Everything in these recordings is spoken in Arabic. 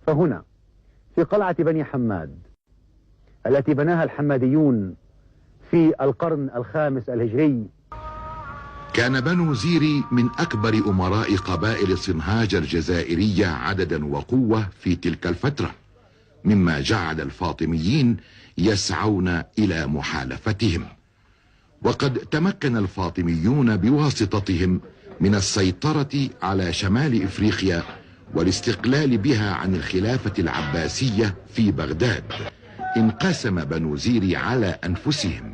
فهنا في قلعة بني حماد التي بناها الحماديون في القرن الخامس الهجري، كان بنو زيري من أكبر أمراء قبائل صنهاج الجزائرية عددا وقوة في تلك الفترة، مما جعل الفاطميين يسعون إلى محالفتهم. وقد تمكن الفاطميون بواسطتهم من السيطرة على شمال إفريقيا والاستقلال بها عن الخلافة العباسية في بغداد. انقسم بنو زيري على أنفسهم،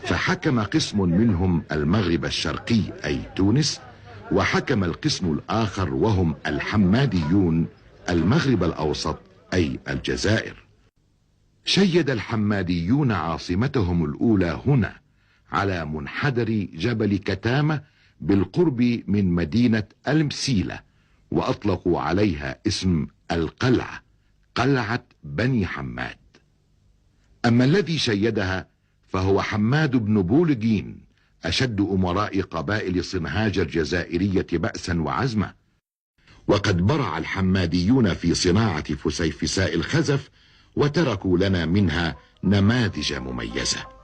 فحكم قسم منهم المغرب الشرقي أي تونس، وحكم القسم الآخر وهم الحماديون المغرب الأوسط أي الجزائر. شيد الحماديون عاصمتهم الأولى هنا على منحدر جبل كتامة بالقرب من مدينة المسيلة، وأطلقوا عليها اسم القلعة، قلعة بني حماد. أما الذي شيدها فهو حماد بن بولقين، أشد أمراء قبائل صنهاج الجزائرية بأسا وعزما. وقد برع الحماديون في صناعة فسيفساء الخزف، وتركوا لنا منها نماذج مميزة.